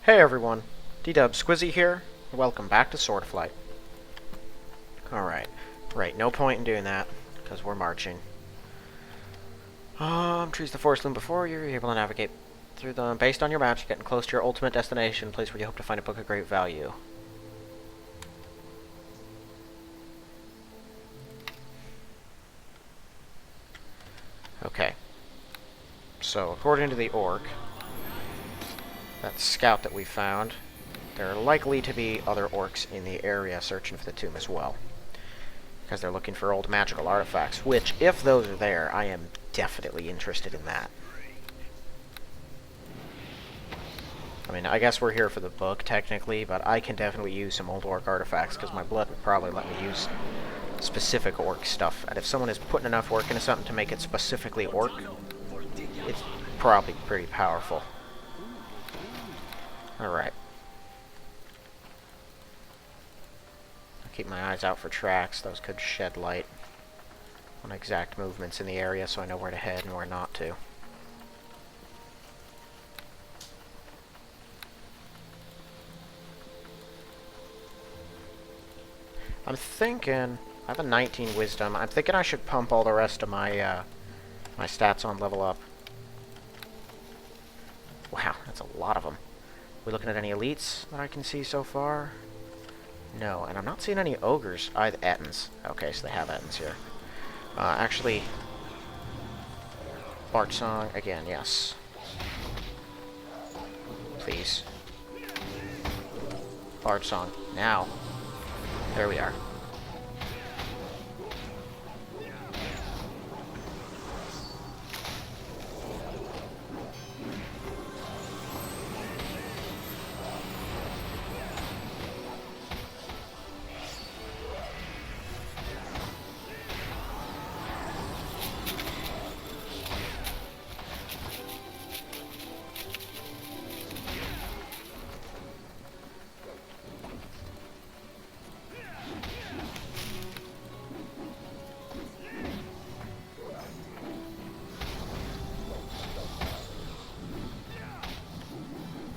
Hey everyone, D-Dub Squizzy here, and welcome back to Swordflight. Alright, right, no point in doing that, because we're marching. Choose the forest loom before you, you're able to navigate through them. Based on your match, getting close to your ultimate destination, place where you hope to find a book of great value. Okay. So, according to the orc, that scout that we found, there are likely to be other orcs in the area searching for the tomb as well. Because they're looking for old magical artifacts, which, if those are there, I am definitely interested in that. I mean, I guess we're here for the book, technically, but I can definitely use some old orc artifacts, because my blood would probably let me use specific orc stuff. And if someone is putting enough work into something to make it specifically orc, it's probably pretty powerful. Alright. I'll keep my eyes out for tracks. Those could shed light on exact movements in the area so I know where to head and where not to. I'm thinking... I have a 19 wisdom. I'm thinking I should pump all the rest of my, my stats on level up. Wow, that's a lot of them. We looking at any elites that I can see so far? No, and I'm not seeing any ogres either. Ettins. Okay, so they have Ettins here. Actually, Bart Song again. Yes. Please. Bart Song now. There we are.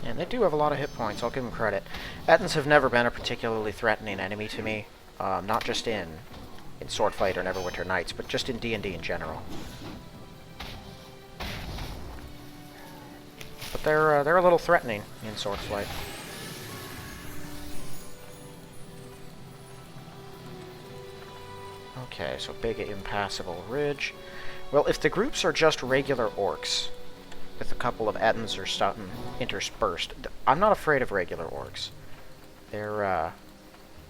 And they do have a lot of hit points, I'll give them credit. Ettins have never been a particularly threatening enemy to me. Not just in Swordfight or Neverwinter Nights, but just in D&D in general. But they're a little threatening in Swordfight. Okay, so big impassable ridge. Well, if the groups are just regular orcs, with a couple of Ettins or something interspersed, I'm not afraid of regular orcs. They're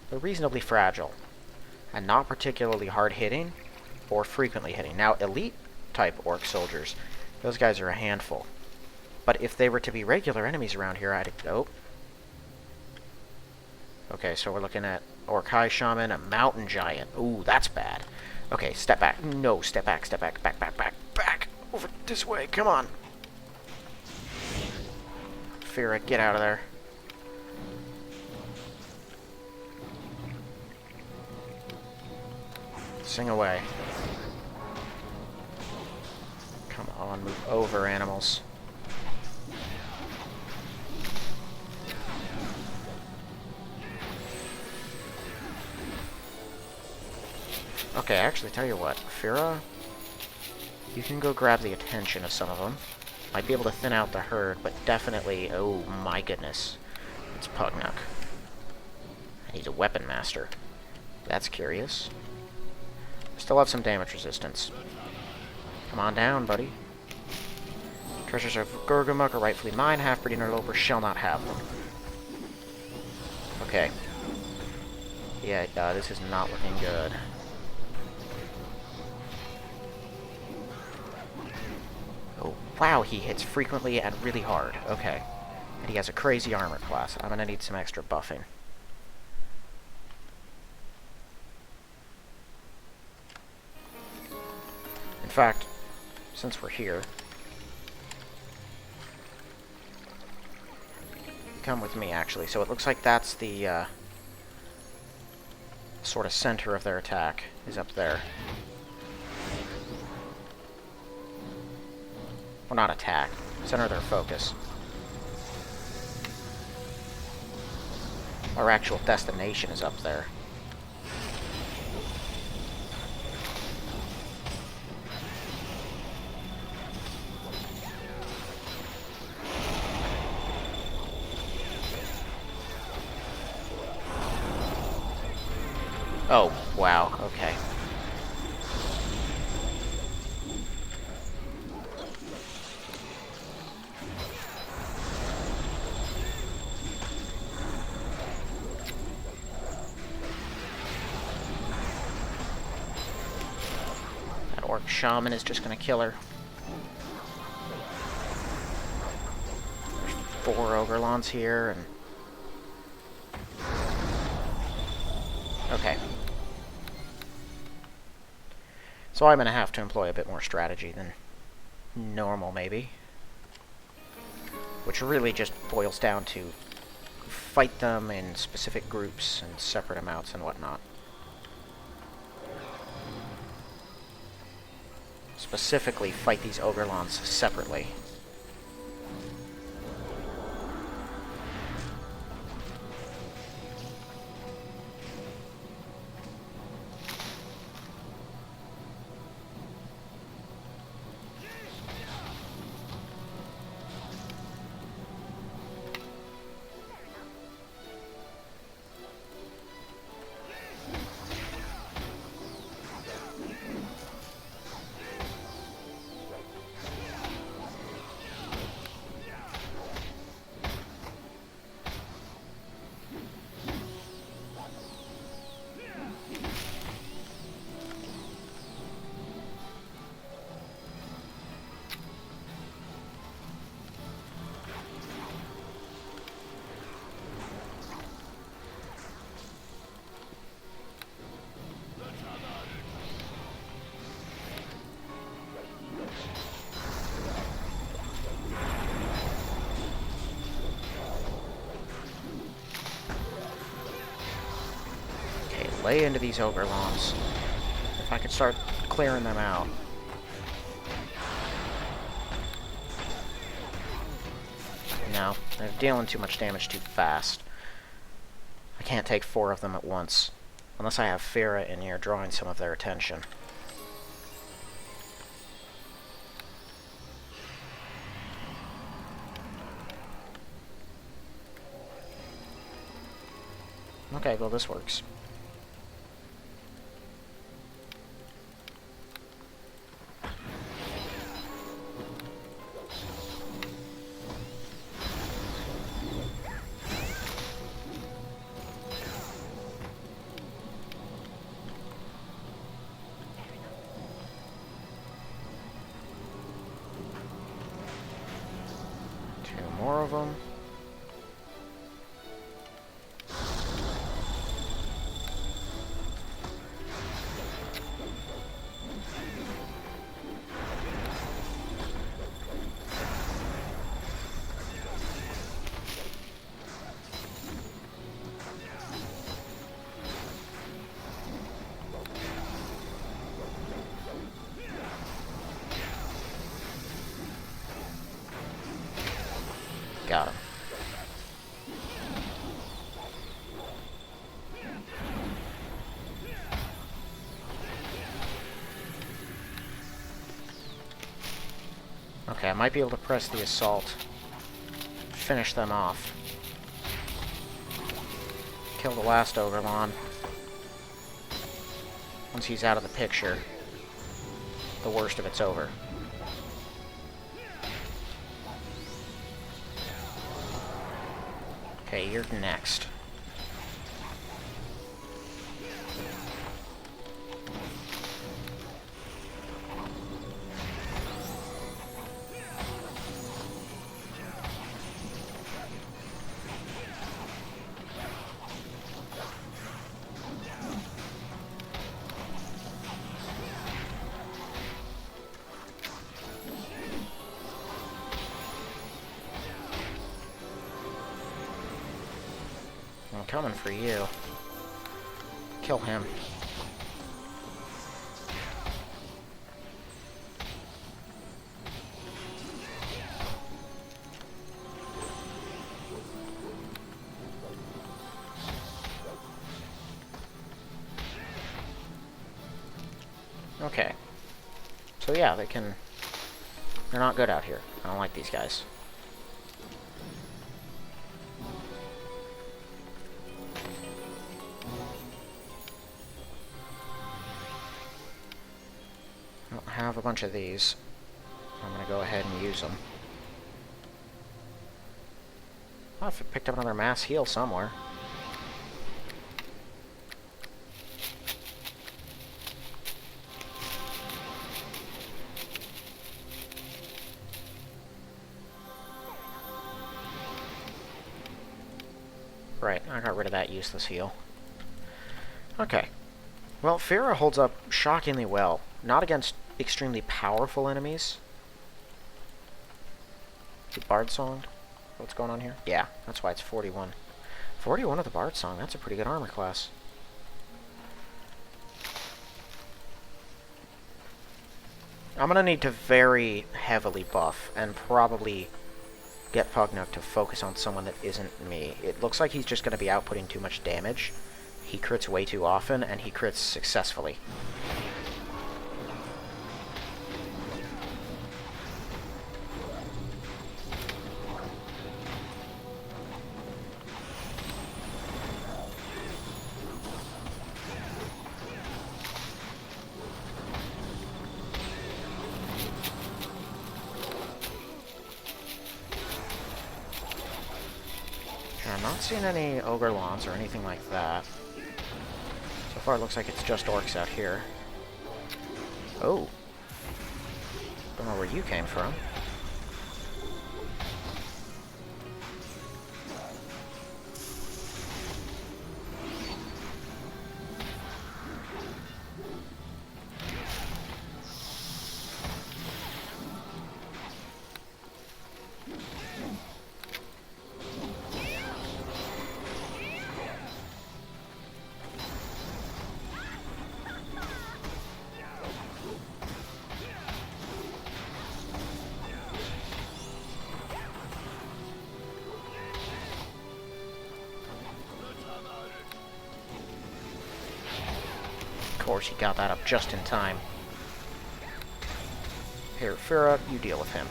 reasonably fragile, and not particularly hard-hitting, or frequently hitting. Now, elite-type orc soldiers, those guys are a handful. But if they were to be regular enemies around here, I'd... Nope. Okay, so we're looking at Orc-High Shaman, a Mountain Giant. Ooh, that's bad. Okay, step back. No, step back, back, back, back. Over this way, come on. Fira, get out of there. Sing away. Come on, move over, animals. Okay, actually, tell you what, Fira, you can go grab the attention of some of them. Might be able to thin out the herd, but definitely... Oh, my goodness. It's Pugnuk. And he's a weapon master. That's curious. Still have some damage resistance. Come on down, buddy. Treasures of Gurgumuk are rightfully mine. Half-breeding or loper shall not have them. Okay. Yeah, this is not looking good. Wow, he hits frequently and really hard. Okay. And he has a crazy armor class. I'm gonna need some extra buffing. In fact, since we're here, come with me, actually. So it looks like that's the, sort of center of their attack, is up there. Well, not attack. Center of their focus. our actual destination is up there. Oh, wow, okay. That orc shaman is just gonna kill her. There's 4 Ogrelons here, and... Okay. So I'm gonna have to employ a bit more strategy than normal, maybe. Which really just boils down to fight them in specific groups and separate amounts and whatnot. Specifically, fight these Ogrelons separately. Lay into these Ogrelons. If I could start clearing them out. No, they're dealing too much damage too fast. I can't take 4 of them at once. Unless I have Fira in here drawing some of their attention. Okay, well this works. More of them. Got him. Okay, I might be able to press the assault. Finish them off. Kill the last Ogrelon. Once he's out of the picture, the worst of it's over. Okay, you're next. I'm coming for you. Kill him. Okay. So yeah, they can... They're not good out here. I don't like these guys. I don't have a bunch of these. I'm gonna go ahead and use them. Oh, I picked up another mass heal somewhere. Right, I got rid of that useless heal. Okay. Well, Farah holds up shockingly well. Not against extremely powerful enemies. Is it Bard Song? What's going on here? Yeah, that's why it's 41. 41 of the Bard Song, that's a pretty good armor class. I'm gonna need to very heavily buff, and probably get Pugnuk to focus on someone that isn't me. It looks like he's just gonna be outputting too much damage. He crits way too often, and he crits successfully. I'm not seeing any Ogre Lawns or anything like that. So far it looks like it's just orcs out here. Oh. Don't know where you came from. Of course, he got that up just in time. Here, Farah, you deal with him.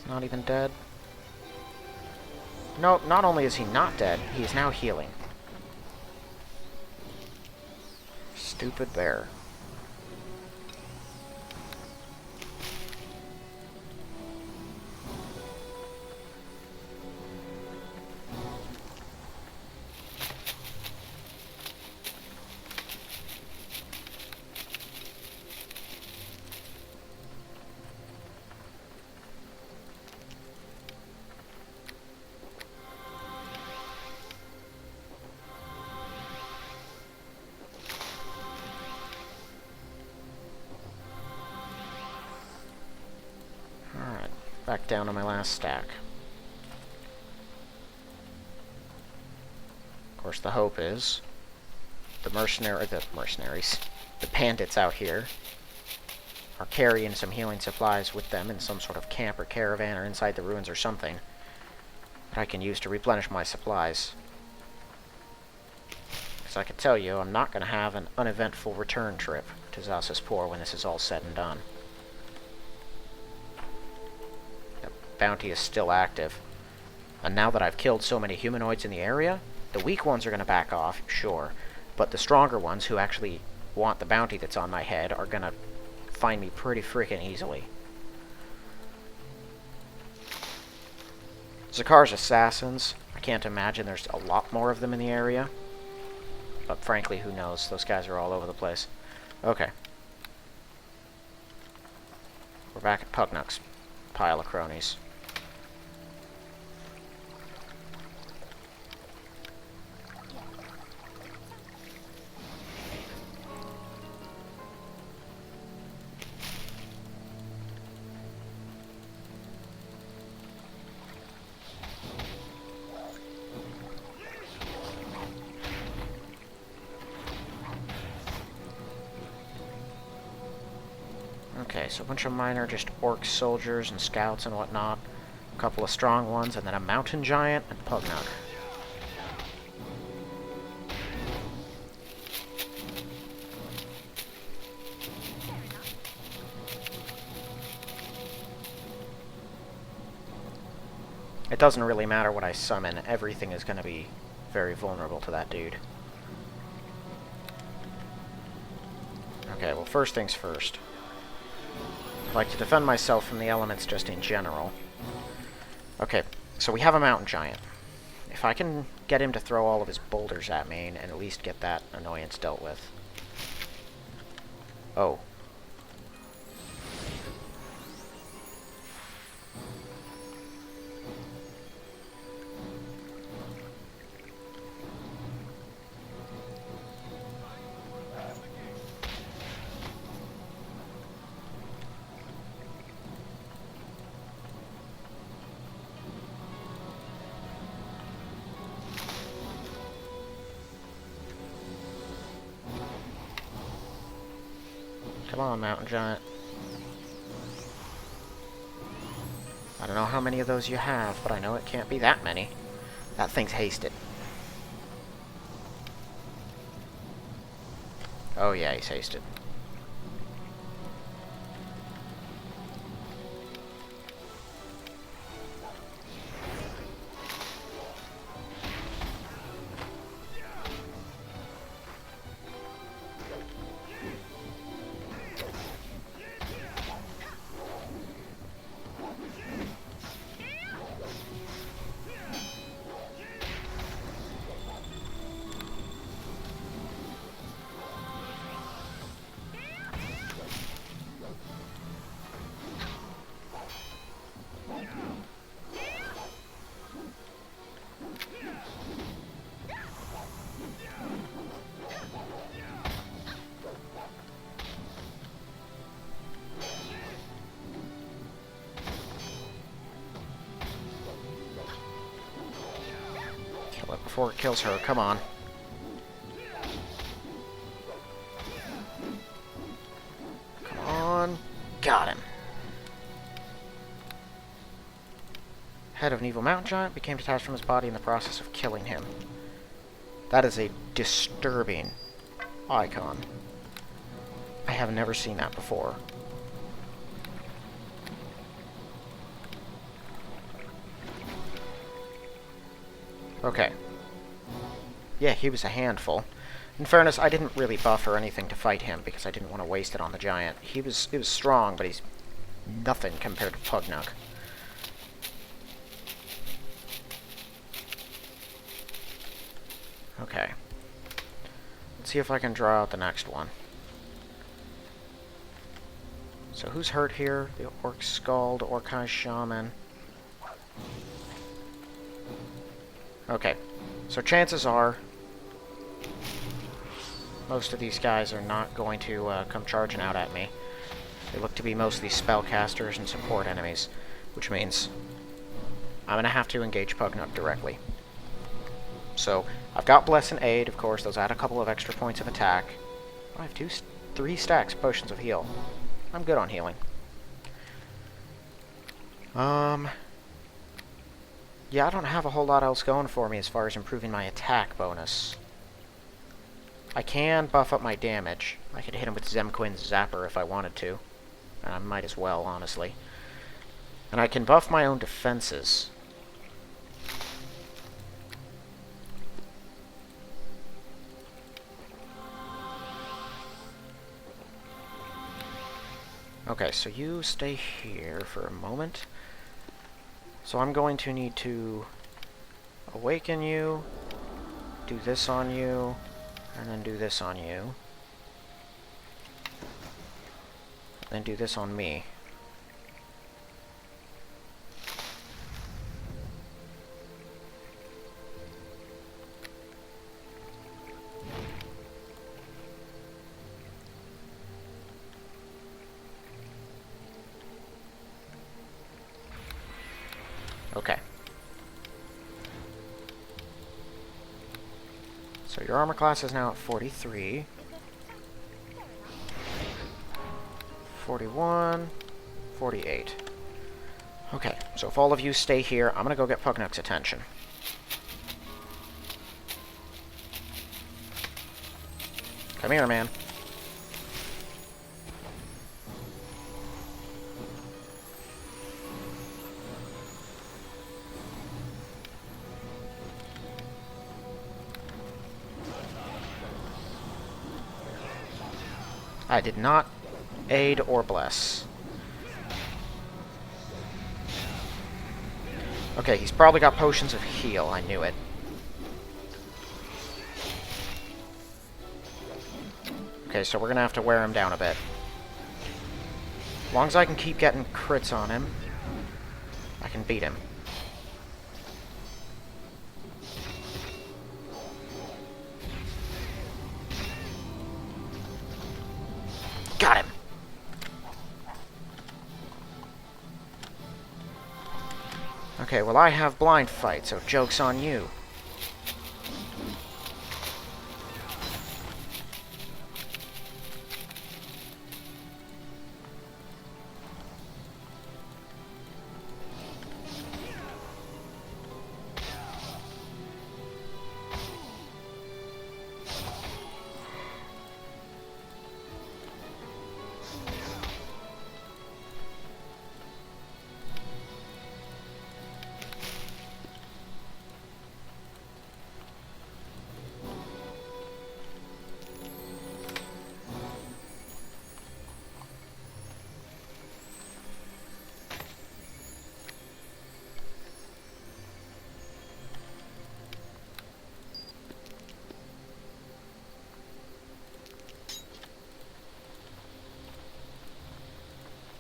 Not even dead. No, not only is he not dead, he is now healing. Stupid bear. Back down to my last stack. Of course, the hope is the mercenaries, the bandits out here are carrying some healing supplies with them in some sort of camp or caravan or inside the ruins or something that I can use to replenish my supplies. Because I can tell you, I'm not going to have an uneventful return trip to Zasaspor when this is all said and done. Bounty is still active. And now that I've killed so many humanoids in the area, the weak ones are going to back off, sure. But the stronger ones who actually want the bounty that's on my head are going to find me pretty freaking easily. Zakar's assassins, I can't imagine there's a lot more of them in the area. But frankly, who knows? Those guys are all over the place. Okay. We're back at Pugnuk's pile of cronies. Okay, so a bunch of minor just orc soldiers and scouts and whatnot. A couple of strong ones, and then a mountain giant and Pugnuk. It doesn't really matter what I summon, everything is going to be very vulnerable to that dude. Okay, well, first things first. I'd like to defend myself from the elements just in general. Okay, so we have a mountain giant. If I can get him to throw all of his boulders at me and at least get that annoyance dealt with. Oh. Come on, mountain giant. I don't know how many of those you have, but I know it can't be that many. That thing's hasted. Oh yeah, he's hasted. Kill it before it kills her, come on. Come on. Got him. Head of an evil mountain giant became detached from his body in the process of killing him. That is a disturbing icon. I have never seen that before. Okay. Yeah, he was a handful. In fairness, I didn't really buff or anything to fight him because I didn't want to waste it on the giant. He was strong, but he's nothing compared to Pugnuk. Okay. Let's see if I can draw out the next one. So who's hurt here? The Orc Skald, Orkai Shaman. Okay. So chances are most of these guys are not going to come charging out at me. They look to be mostly spellcasters and support enemies, which means I'm going to have to engage Pugnuk directly. So, I've got Bless and Aid, of course, those add a couple of extra points of attack. I have 3 stacks potions of heal. I'm good on healing. Yeah, I don't have a whole lot else going for me as far as improving my attack bonus. I can buff up my damage. I could hit him with Zemquin's Zapper if I wanted to. And I might as well, honestly. And I can buff my own defenses. Okay, so you stay here for a moment. So I'm going to need to awaken you, do this on you, and then do this on you. Then do this on me. Okay. So your armor class is now at 43. 41, 48. Okay, so if all of you stay here, I'm gonna go get Pugnuk's attention. Come here, man. I did not aid or bless. Okay, he's probably got potions of heal. I knew it. Okay, so we're gonna have to wear him down a bit. As long as I can keep getting crits on him, I can beat him. Got him! Okay, well I have blind fight, so joke's on you.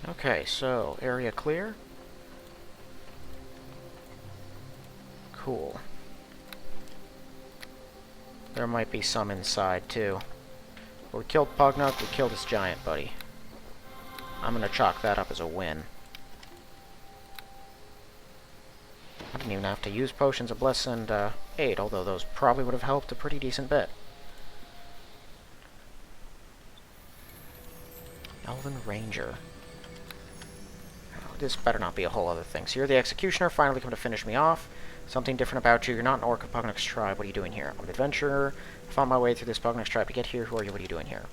Okay, so, area clear. Cool. There might be some inside, too. But we killed Pugnuk, we killed his giant buddy. I'm gonna chalk that up as a win. I didn't even have to use potions of bless and aid, although those probably would have helped a pretty decent bit. Elven Ranger. This better not be a whole other thing. So you're the executioner, finally come to finish me off. Something different about you. You're not an orc of Pugnuk's tribe. What are you doing here? I'm an adventurer. I found my way through this Pugnuk's tribe to get here. Who are you? What are you doing here?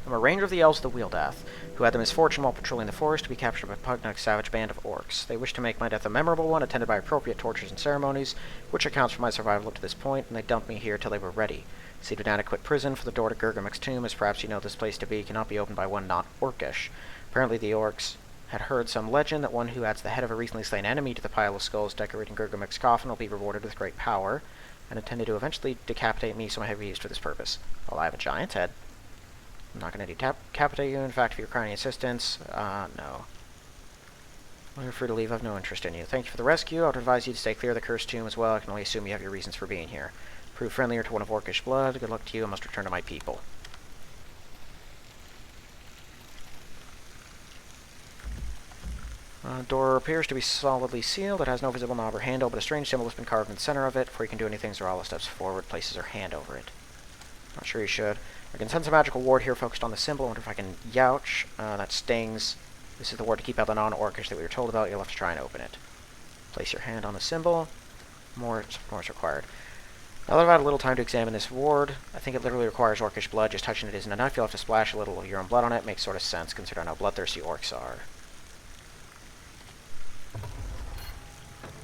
I'm a ranger of the Elves of the Wheeldath, who had the misfortune while patrolling the forest to be captured by Pugnuk's savage band of orcs. They wish to make my death a memorable one, attended by appropriate tortures and ceremonies, which accounts for my survival up to this point, and they dumped me here till they were ready. Seemed an adequate prison for the door to Gurgumuk's tomb, as perhaps you know this place to be, cannot be opened by one not orcish. Apparently the orcs had heard some legend that one who adds the head of a recently slain enemy to the pile of skulls decorating Gurgumuk's coffin will be rewarded with great power, and intended to eventually decapitate me, so I have used for this purpose. Well, I have a giant's head. I'm not going to decapitate you. In fact, if you're requiring assistance, no. Well, you're free to leave. I have no interest in you. Thank you for the rescue. I would advise you to stay clear of the cursed tomb as well. I can only assume you have your reasons for being here. Prove friendlier to one of orcish blood. Good luck to you. I must return to my people. Door appears to be solidly sealed. It has no visible knob or handle, but a strange symbol has been carved in the center of it. Before you can do anything, Zarala steps forward, places her hand over it. Not sure you should. I can sense a magical ward here focused on the symbol. I wonder if I can youch. That stings. This is the ward to keep out the non-orcish that we were told about. You'll have to try and open it. Place your hand on the symbol. More is required. Now that I've had a little time to examine this ward, I think it literally requires orcish blood. Just touching it isn't enough. You'll have to splash a little of your own blood on it. Makes sort of sense, considering how bloodthirsty orcs are.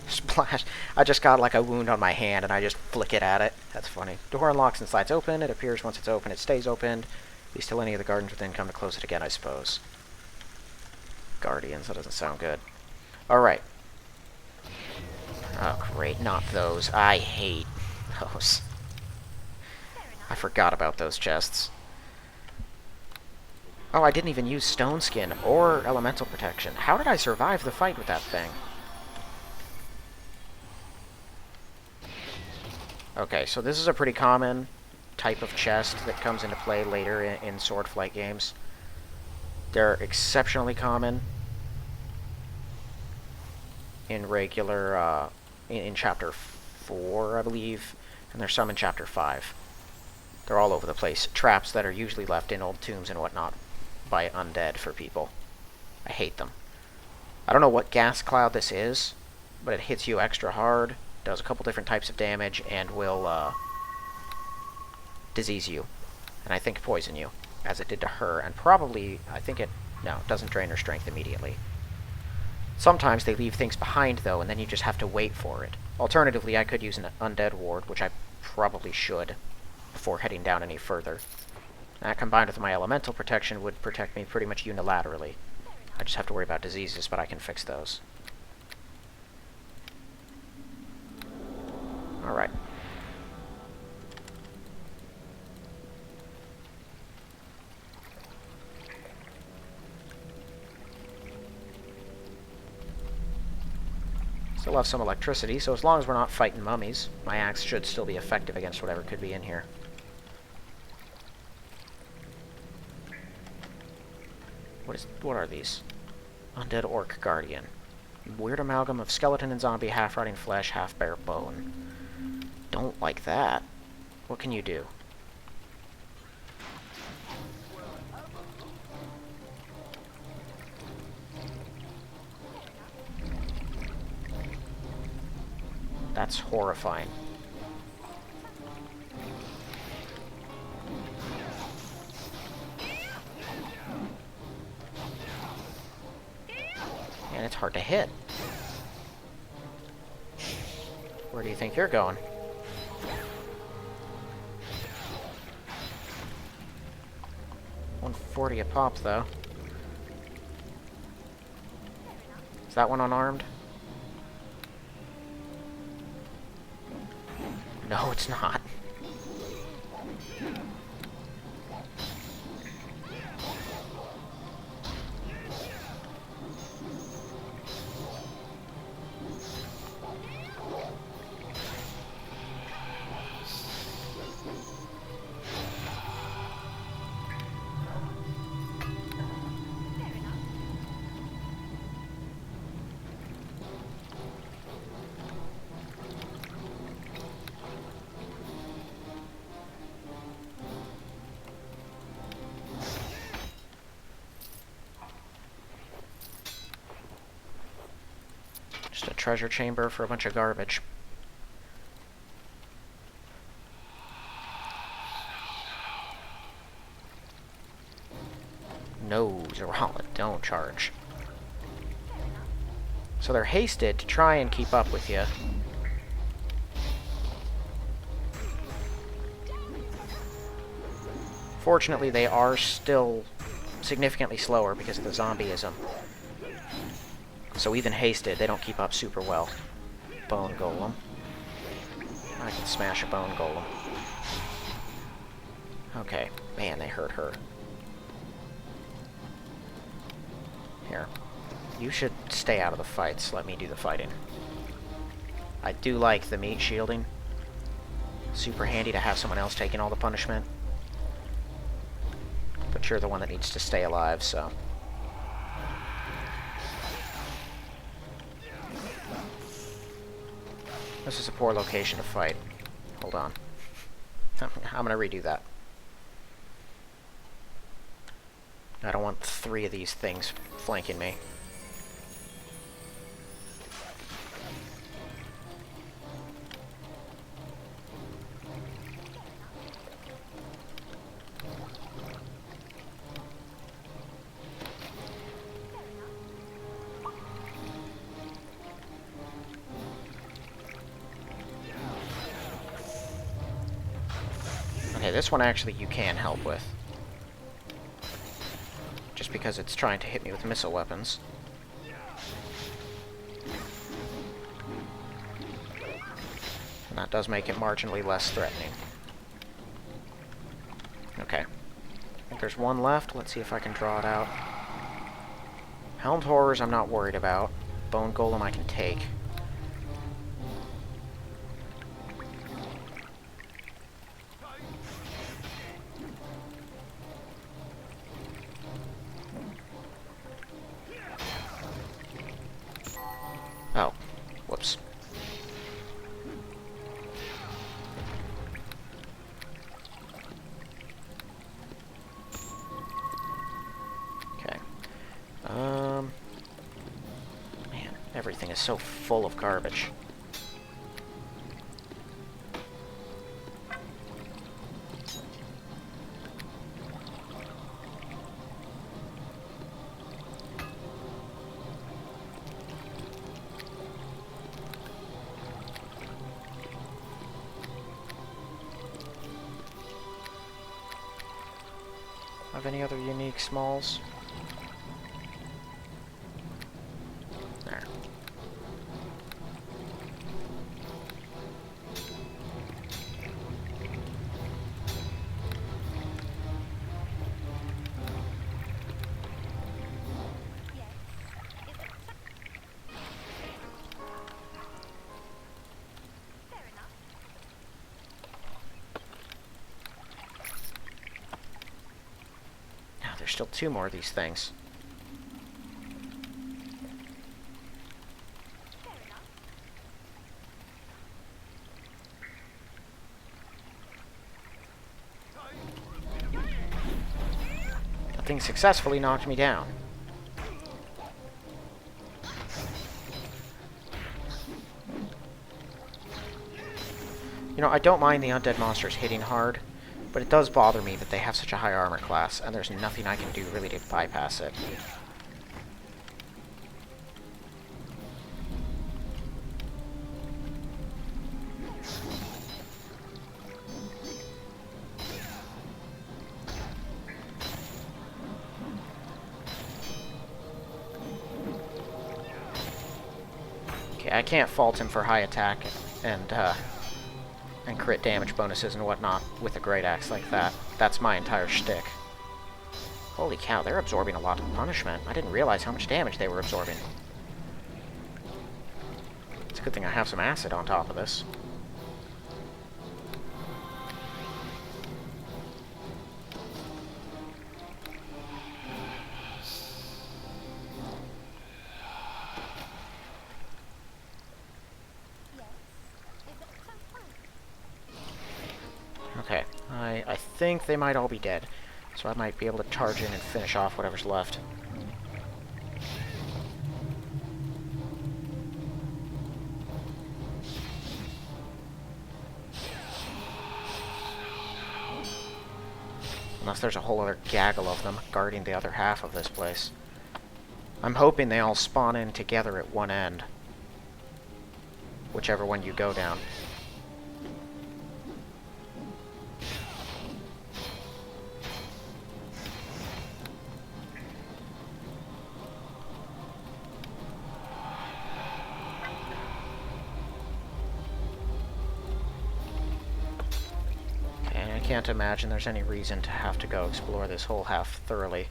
Splash. I just got like a wound on my hand and I just flick it at it. That's funny. Door unlocks and slides open. It appears once it's open, it stays opened. At least till any of the guardians within come to close it again, I suppose. Guardians, that doesn't sound good. Alright. Oh, great. Not those. I hate those. I forgot about those chests. Oh, I didn't even use stone skin or elemental protection. How did I survive the fight with that thing? Okay, so this is a pretty common type of chest that comes into play later in Swordflight games. They're exceptionally common in regular, in Chapter 4, I believe, and there's some in Chapter 5. They're all over the place. Traps that are usually left in old tombs and whatnot. by undead for people. I hate them. I don't know what gas cloud this is, but it hits you extra hard, does a couple different types of damage, and will disease you. And I think poison you, as it did to her. And probably, no, it doesn't drain her strength immediately. Sometimes they leave things behind, though, and then you just have to wait for it. Alternatively, I could use an undead ward, which I probably should, before heading down any further. That, combined with my elemental protection, would protect me pretty much unilaterally. I just have to worry about diseases, but I can fix those. Alright. Still have some electricity, so as long as we're not fighting mummies, my axe should still be effective against whatever could be in here. What are these? Undead Orc Guardian. Weird amalgam of skeleton and zombie, half-rotting flesh, half-bare bone. Don't like that. What can you do? That's horrifying. And it's hard to hit. Where do you think you're going? $140 a pop, though. Is that one unarmed? No, it's not. Just a treasure chamber for a bunch of garbage. No, Zerala, don't charge. So they're hasted to try and keep up with you. Fortunately, they are still significantly slower because of the zombieism. So even hasted, they don't keep up super well. Bone golem. I can smash a bone golem. Okay. Man, they hurt her. Here. You should stay out of the fights. Let me do the fighting. I do like the meat shielding. Super handy to have someone else taking all the punishment. But you're the one that needs to stay alive, so... This is a poor location to fight. Hold on. I'm gonna redo that. I don't want 3 of these things flanking me. Okay, this one actually you can help with. Just because it's trying to hit me with missile weapons. And that does make it marginally less threatening. Okay. I think there's one left. Let's see if I can draw it out. Helmed Horrors I'm not worried about. Bone Golem I can take. Oh, whoops. Everything is so full of garbage. Have any other unique smalls? There. There's still 2 more of these things. That thing successfully knocked me down. You know, I don't mind the undead monsters hitting hard, but it does bother me that they have such a high armor class, and there's nothing I can do really to bypass it. Okay, I can't fault him for high attack and crit damage bonuses and whatnot with a great axe like that. That's my entire shtick. Holy cow, they're absorbing a lot of punishment. I didn't realize how much damage they were absorbing. It's a good thing I have some acid on top of this. Okay, I think they might all be dead, so I might be able to charge in and finish off whatever's left. Unless there's a whole other gaggle of them guarding the other half of this place. I'm hoping they all spawn in together at one end. Whichever one you go down. I can't imagine there's any reason to have to go explore this whole half thoroughly.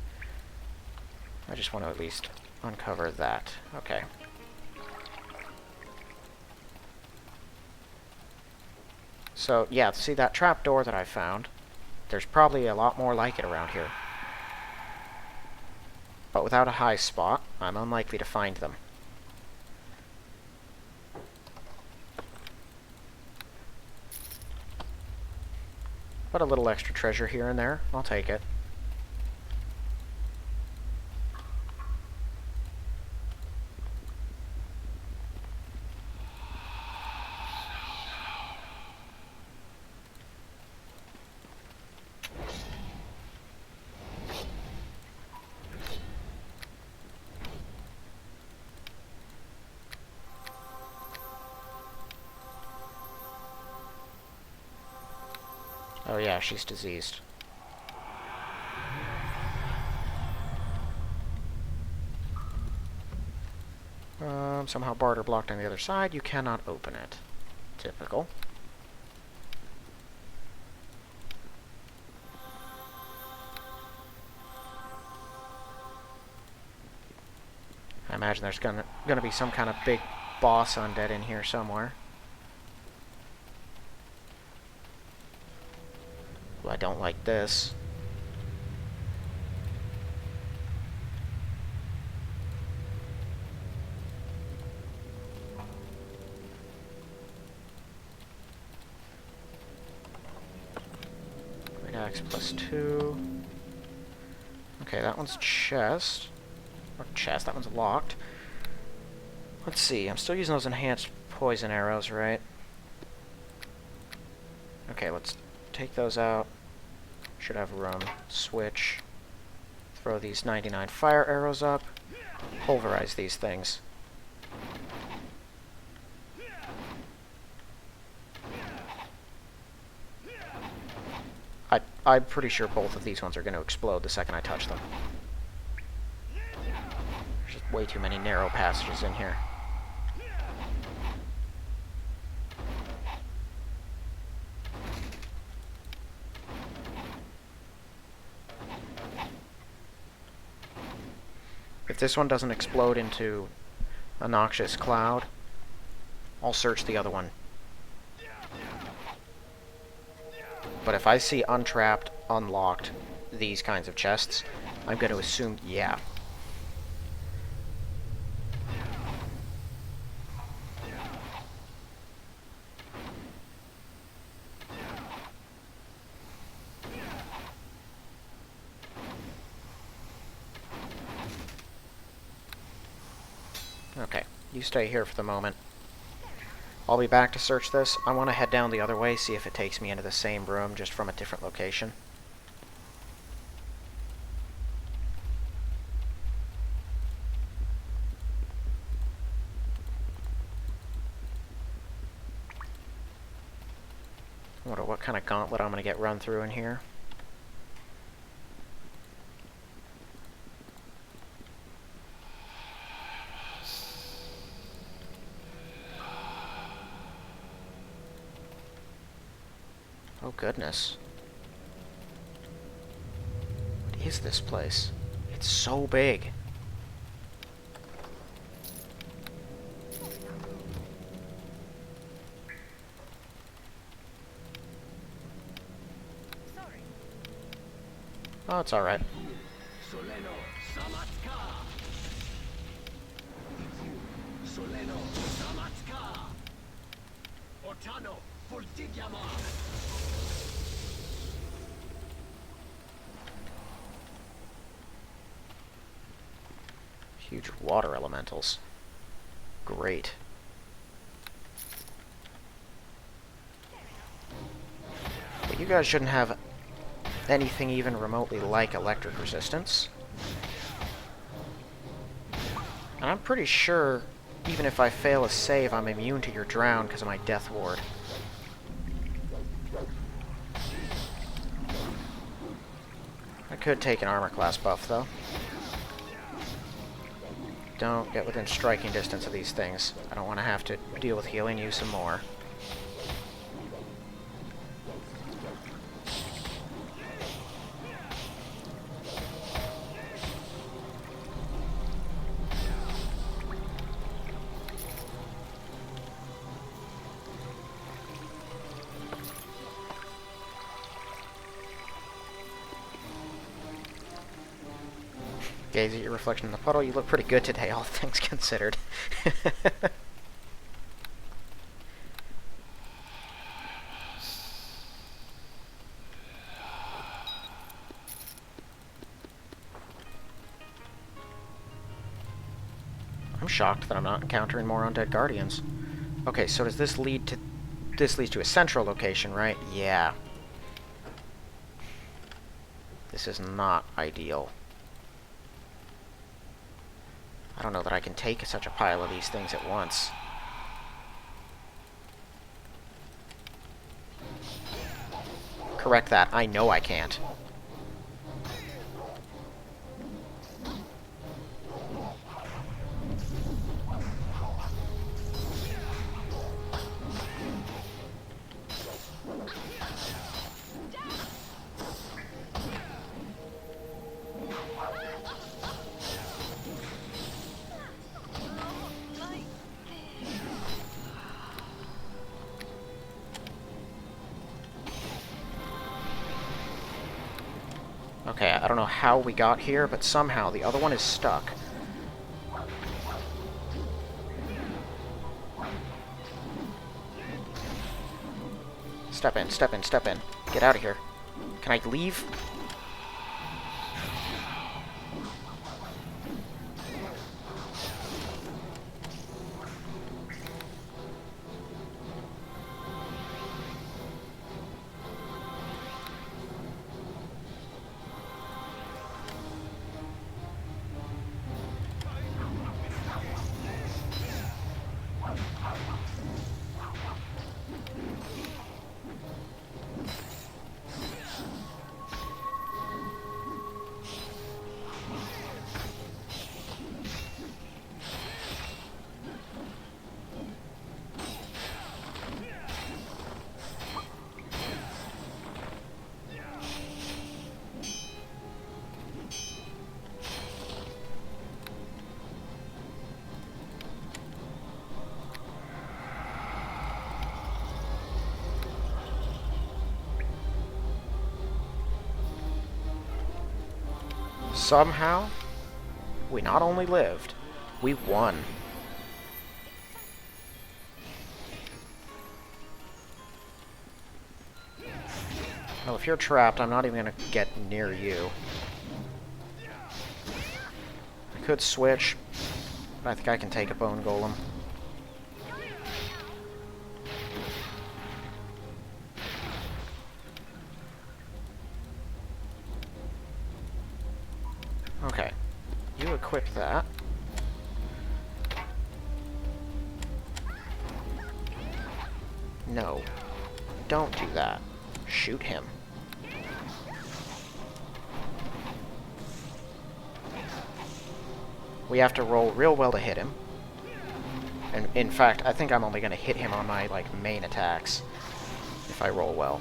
I just want to at least uncover that. Okay. So, yeah, see that trap door that I found? There's probably a lot more like it around here. But without a high spot, I'm unlikely to find them. But a little extra treasure here and there, I'll take it. Oh yeah, she's diseased. Somehow barter blocked on the other side. You cannot open it. Typical. I imagine there's gonna be some kind of big boss undead in here somewhere. Well, I don't like this. Great axe +2. Okay, that one's chest. Or chest, that one's locked. Let's see, I'm still using those enhanced poison arrows, right? Okay, let's take those out. Should have room. Switch. Throw these 99 fire arrows up. Pulverize these things. I'm pretty sure both of these ones are going to explode the second I touch them. There's just way too many narrow passages in here. If this one doesn't explode into a noxious cloud, I'll search the other one. But if I see untrapped, unlocked, these kinds of chests, I'm going to assume, yeah. Okay, you stay here for the moment. I'll be back to search this. I want to head down the other way, see if it takes me into the same room, just from a different location. I wonder what kind of gauntlet I'm going to get run through in here. Oh goodness. What is this place? It's so big. Oh, it's alright. Huge water elementals. Great. But you guys shouldn't have anything even remotely like electric resistance. And I'm pretty sure, even if I fail a save, I'm immune to your drown because of my death ward. I could take an armor class buff, though. Don't get within striking distance of these things. I don't want to have to deal with healing you some more. Gaze at your reflection in the puddle. You look pretty good today, all things considered. I'm shocked that I'm not encountering more undead guardians. Okay, so does this lead to... This leads to a central location, right? Yeah. This is not ideal. I don't know that I can take such a pile of these things at once. Correct that. I know I can't. Okay, I don't know how we got here, but somehow the other one is stuck. Step in, step in, step in. Get out of here. Can I leave? somehow, we not only lived, we won. Well, if you're trapped, I'm not even going to get near you. I could switch, but I think I can take a bone golem. Okay, you equip that. No, don't do that. Shoot him. We have to roll real well to hit him. And in fact, I think I'm only going to hit him on my main attacks if I roll well.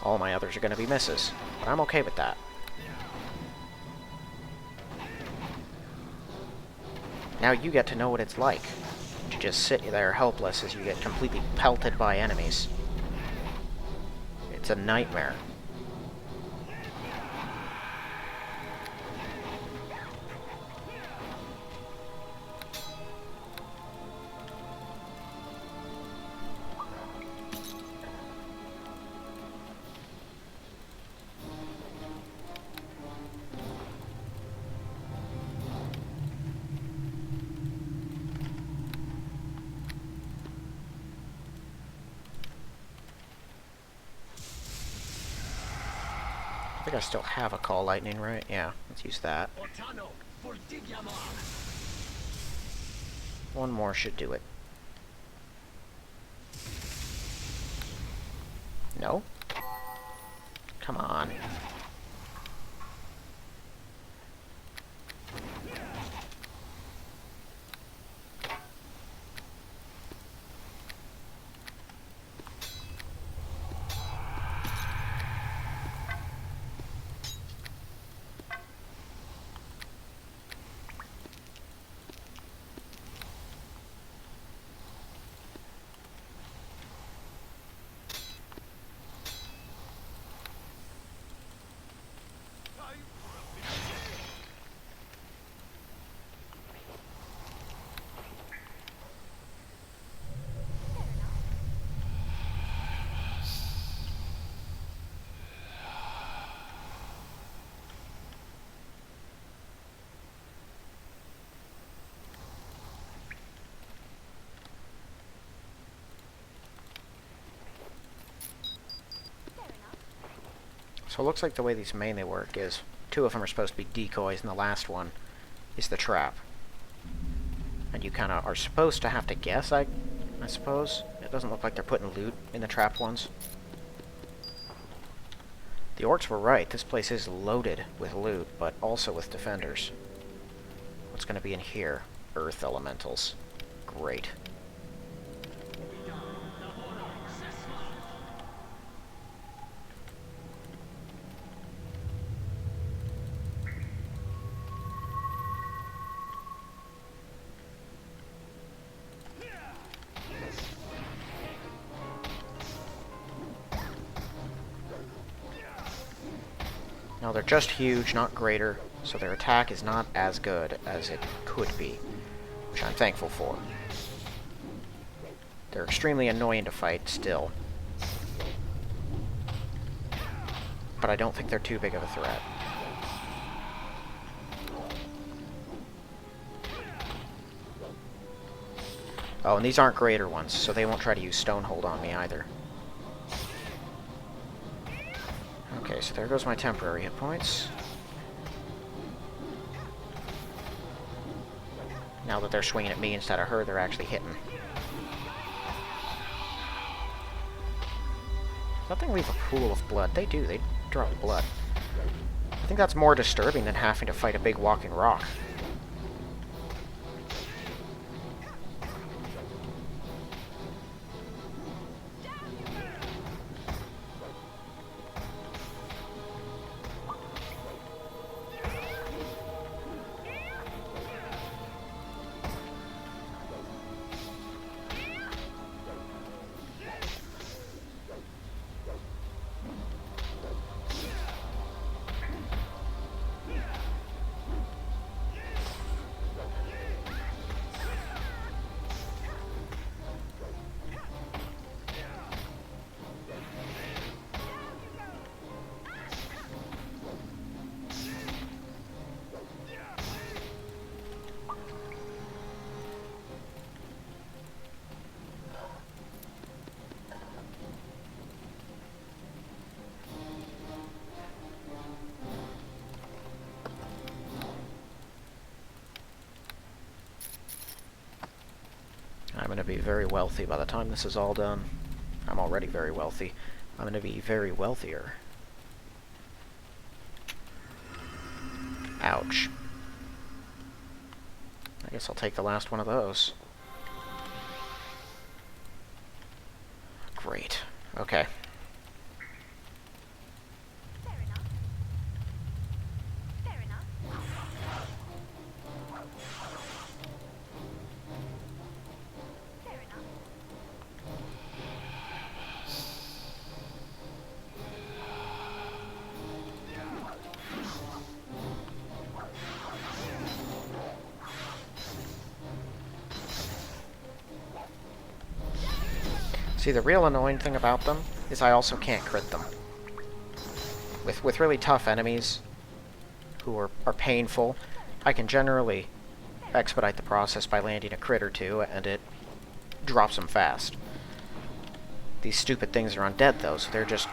All my others are going to be misses, but I'm okay with that. Now you get to know what it's like to just sit there helpless as you get completely pelted by enemies. It's a nightmare. I think I still have a Call Lightning, right? Yeah, let's use that. One more should do it. No? Come on. So it looks like the way these mainly work is 2 of them are supposed to be decoys, and the last one is the trap. And you kind of are supposed to have to guess, I suppose. It doesn't look like they're putting loot in the trapped ones. The orcs were right. This place is loaded with loot, but also with defenders. What's going to be in here? Earth elementals. Great. Now they're just huge, not greater, so their attack is not as good as it could be, which I'm thankful for. They're extremely annoying to fight still, but I don't think they're too big of a threat. Oh, and these aren't greater ones, so they won't try to use Stonehold on me either. Okay, so there goes my temporary hit points. Now that they're swinging at me instead of her, they're actually hitting. Nothing leave a pool of blood. They do, they drop blood. I think that's more disturbing than having to fight a big walking rock. going to be very wealthy by the time this is all done. I'm already very wealthy. I'm going to be very wealthier. Ouch. I guess I'll take the last one of those. Great. Okay. See, the real annoying thing about them is I also can't crit them. With really tough enemies who are painful, I can generally expedite the process by landing a crit or two, and it drops them fast. These stupid things are undead, though, so they're just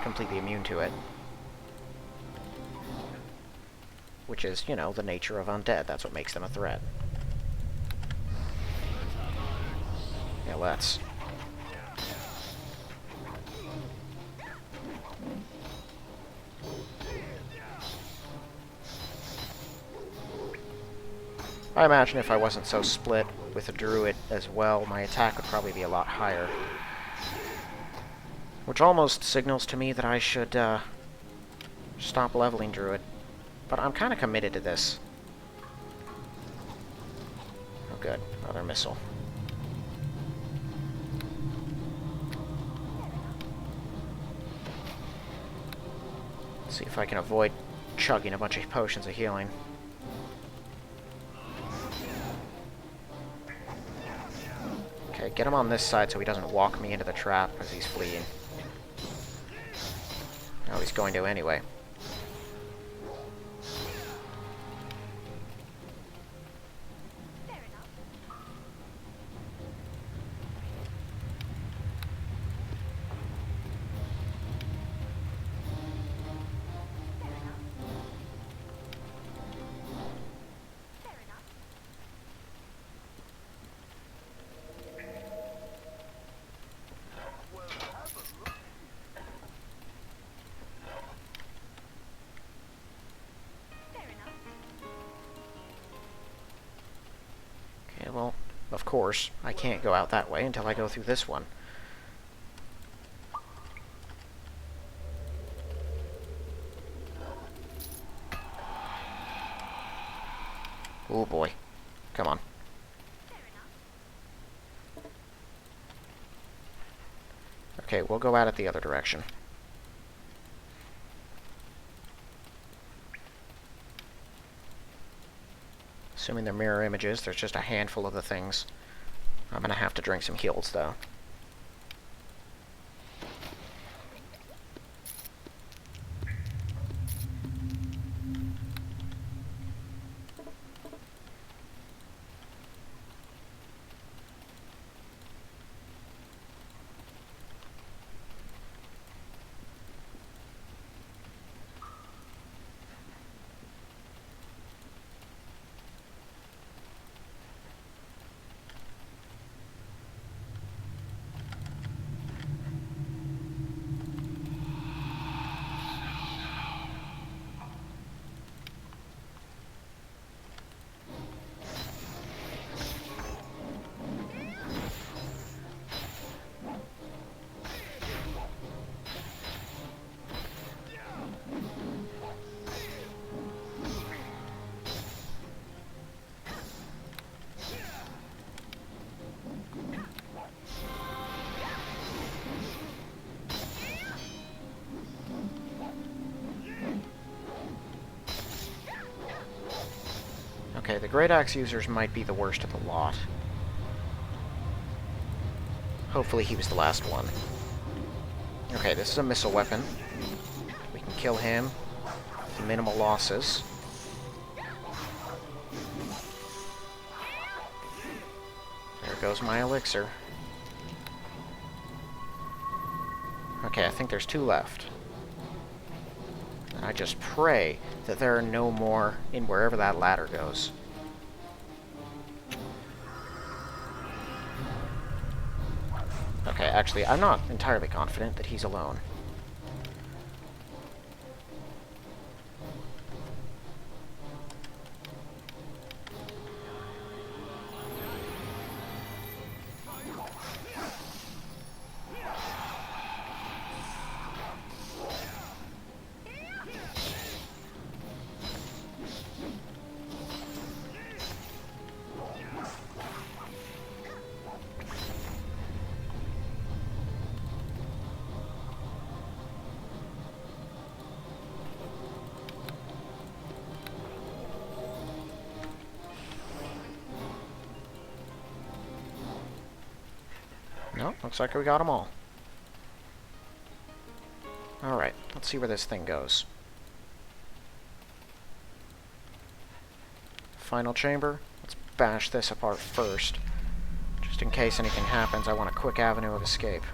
completely immune to it. Which is, you know, the nature of undead. That's what makes them a threat. Yeah, let's. I imagine if I wasn't so split with a druid as well, my attack would probably be a lot higher. Which almost signals to me that I should stop leveling druid. But I'm kind of committed to this. Oh good, another missile. Let's see if I can avoid chugging a bunch of potions of healing. Okay, get him on this side so he doesn't walk me into the trap as he's fleeing. Oh, he's going to anyway. Well, of course, I can't go out that way until I go through this one. Oh boy. Come on. Okay, we'll go out it the other direction. Assuming they're mirror images, there's just a handful of the things. I'm gonna have to drink some heals, though. Okay, the Great Axe users might be the worst of the lot. Hopefully he was the last one. Okay, this is a missile weapon. We can kill him with minimal losses. There goes my elixir. Okay, I think there's 2 left. And I just pray that there are no more in wherever that ladder goes. Actually, I'm not entirely confident that he's alone. No, looks like we got them all. Alright, let's see where this thing goes. Final chamber. Let's bash this apart first. Just in case anything happens, I want a quick avenue of escape.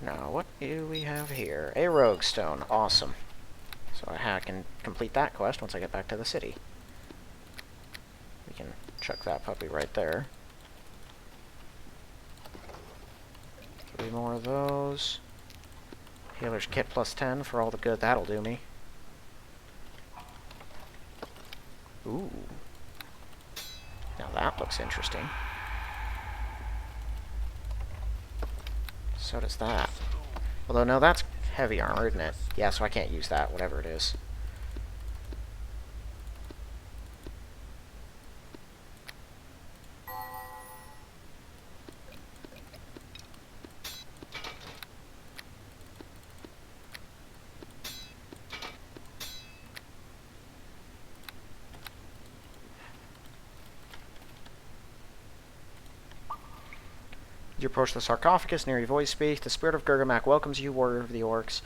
Now, what do we have here? A rogue stone. Awesome. So I can complete that quest once I get back to the city. We can chuck that puppy right there. 3 more of those. Healer's kit plus 10 for all the good that'll do me. Ooh. Now that looks interesting. So does that. Although, no, that's heavy armor, isn't it? Yeah, so I can't use that, whatever it is. You approach the sarcophagus, near your voice speaks. The spirit of Gurgumuk welcomes you, warrior of the orcs.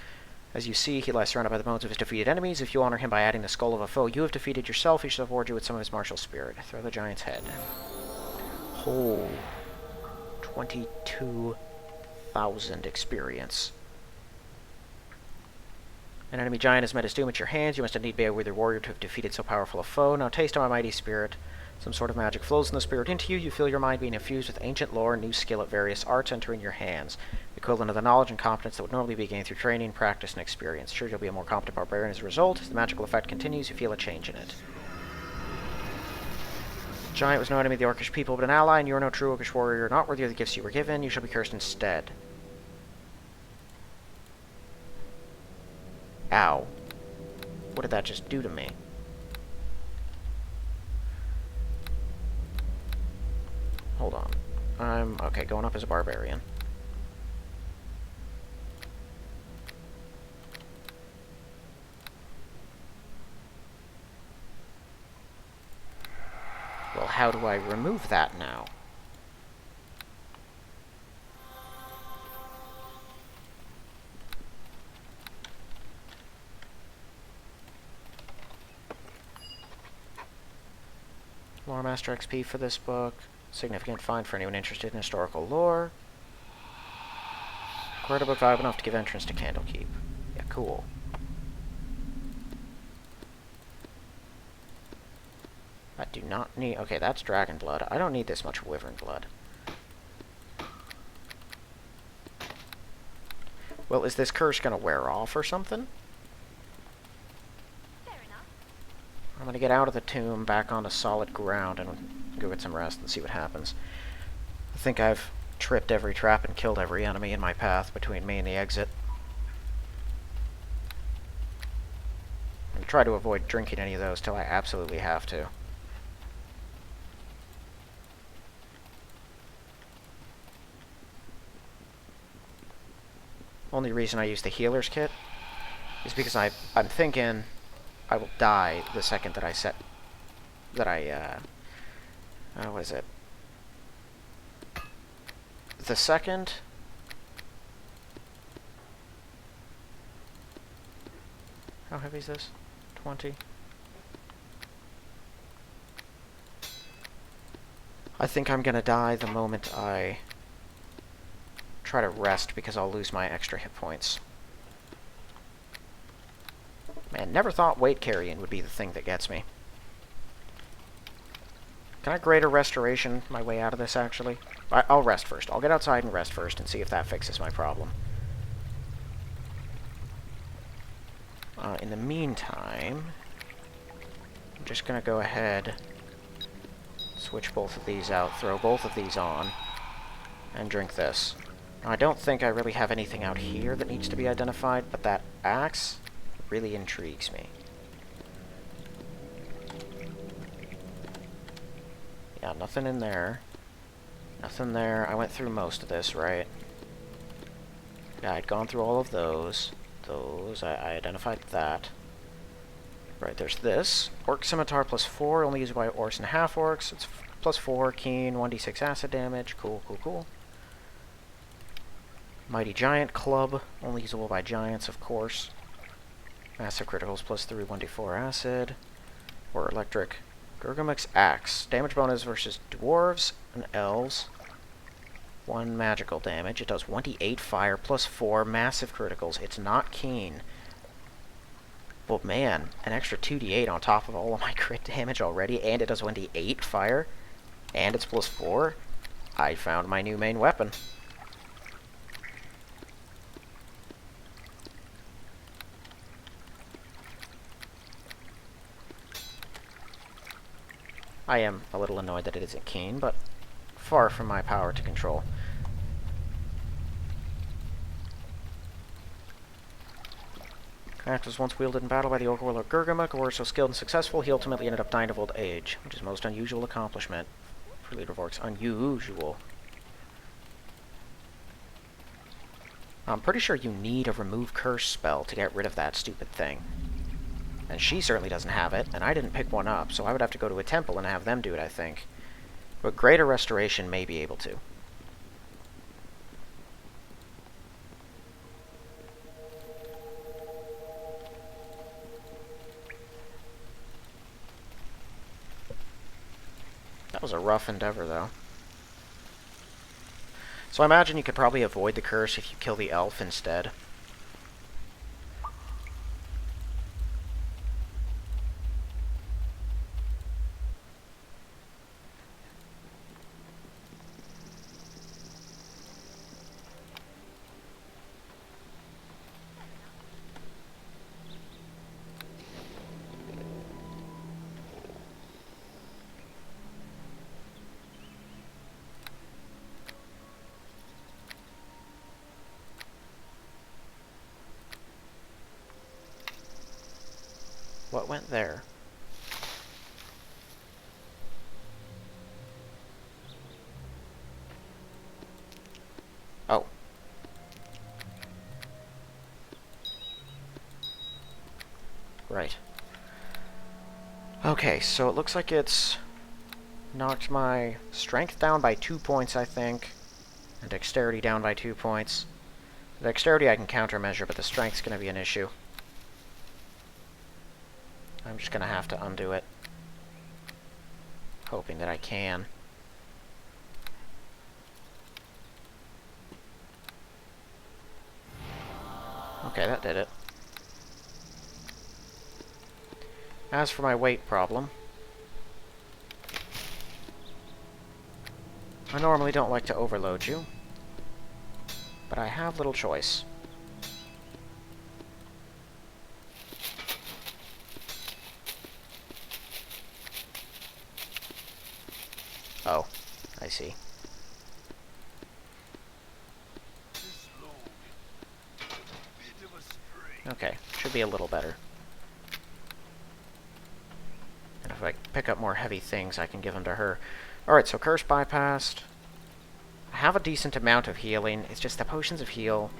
As you see, he lies surrounded by the bones of his defeated enemies. If you honor him by adding the skull of a foe you have defeated yourself, he shall reward you with some of his martial spirit. Throw the giant's head. Oh. 22,000 experience. An enemy giant has met his doom at your hands. You must indeed be a withered warrior to have defeated so powerful a foe. Now taste of my mighty spirit. Some sort of magic flows in the spirit into you. You feel your mind being infused with ancient lore and new skill at various arts entering your hands, equivalent of the knowledge and competence that would normally be gained through training, practice, and experience. Sure, you'll be a more competent barbarian as a result. As the magical effect continues, you feel a change in it. The giant was no enemy of the orcish people, but an ally, and you are no true orcish warrior, not worthy of the gifts you were given. You shall be cursed instead. Ow. What did that just do to me? Hold on. I'm, okay, going up as a barbarian. Well, how do I remove that now? Lore Master XP for this book. Significant find for anyone interested in historical lore. Acquired a book valuable enough to give entrance to Candlekeep. Yeah, cool. I do not need... Okay, that's dragon blood. I don't need this much wyvern blood. Well, is this curse gonna wear off or something? Fair enough. I'm gonna get out of the tomb, back onto solid ground, and go get some rest and see what happens. I think I've tripped every trap and killed every enemy in my path between me and the exit. And try to avoid drinking any of those till I absolutely have to. Only reason I use the healer's kit is because I'm thinking I will die the second that I set... that I, what is it? The second... How heavy is this? 20? I think I'm gonna die the moment I try to rest because I'll lose my extra hit points. Man, never thought weight carrying would be the thing that gets me. Can I greater restoration my way out of this, actually? I'll rest first. I'll get outside and rest first and see if that fixes my problem. In the meantime, I'm just going to go ahead, switch both of these out, throw both of these on, and drink this. Now, I don't think I really have anything out here that needs to be identified, but that axe really intrigues me. Yeah, nothing in there. Nothing there. I went through most of this, right? Yeah, I'd gone through all of those. I identified that. Right, there's this. Orc Scimitar +4, only used by orcs and half-orcs. It's +4, keen, 1d6 acid damage. Cool, cool, cool. Mighty Giant Club, only usable by giants, of course. Massive criticals +3, 1d4 acid. Or electric. Gurgumuk's Axe. Damage bonus versus dwarves and elves. 1 magical damage. It does 1d8 fire +4 massive criticals. It's not keen. But man, an extra 2d8 on top of all of my crit damage already, and it does 1d8 fire, and it's +4. I found my new main weapon. I am a little annoyed that it isn't keen, but far from my power to control. Axe was once wielded in battle by the orc warlord Gurgumuk, who were so skilled and successful, he ultimately ended up dying of old age, which is a most unusual accomplishment for leader of orcs. Unusual. I'm pretty sure you need a remove curse spell to get rid of that stupid thing. And she certainly doesn't have it, and I didn't pick one up, so I would have to go to a temple and have them do it, I think. But greater restoration may be able to. That was a rough endeavor, though. So I imagine you could probably avoid the curse if you kill the elf instead. What went there? Oh. Right. Okay, so it looks like it's knocked my strength down by 2 points, I think, and dexterity down by 2 points. The dexterity I can countermeasure, but the strength's going to be an issue. I'm just going to have to undo it. Hoping that I can. Okay, that did it. As for my weight problem, I normally don't like to overload you, but I have little choice. Oh, I see. Okay, should be a little better. And if I pick up more heavy things, I can give them to her. Alright, so curse bypassed. I have a decent amount of healing. It's just the potions of heal,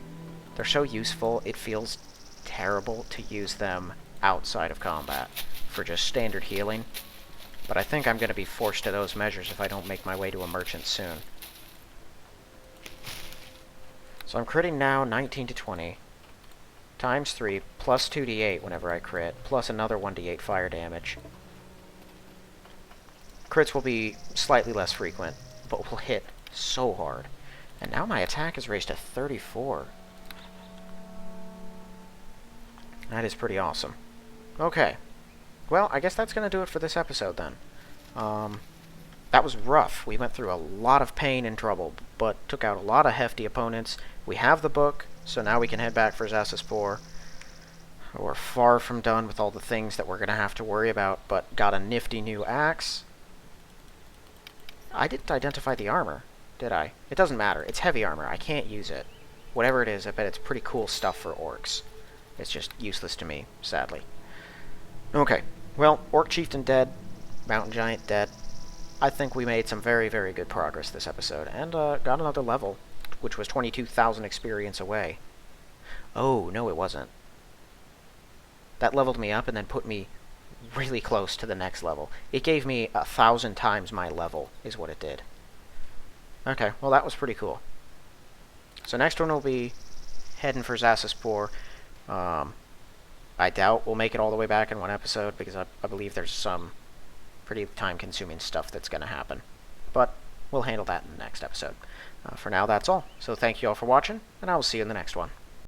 they're so useful, it feels terrible to use them outside of combat for just standard healing. But I think I'm going to be forced to those measures if I don't make my way to a merchant soon. So I'm critting now 19 to 20. Times 3, plus 2d8 whenever I crit, plus another 1d8 fire damage. Crits will be slightly less frequent, but will hit so hard. And now my attack is raised to 34. That is pretty awesome. Okay. Well, I guess that's going to do it for this episode, then. that was rough. We went through a lot of pain and trouble, but took out a lot of hefty opponents. We have the book, so now we can head back for Zassaspor. We're far from done with all the things that we're going to have to worry about, but got a nifty new axe. I didn't identify the armor, did I? It doesn't matter. It's heavy armor. I can't use it. Whatever it is, I bet it's pretty cool stuff for orcs. It's just useless to me, sadly. Okay, well, Orc Chieftain dead, Mountain Giant dead. I think we made some very, very good progress this episode, and got another level, which was 22,000 experience away. Oh, no it wasn't. That leveled me up and then put me really close to the next level. It gave me 1,000 times my level, is what it did. Okay, well that was pretty cool. So next one will be heading for Zassaspor. I doubt we'll make it all the way back in one episode, because I believe there's some pretty time-consuming stuff that's going to happen. But we'll handle that in the next episode. For now, that's all. So thank you all for watching, and I will see you in the next one.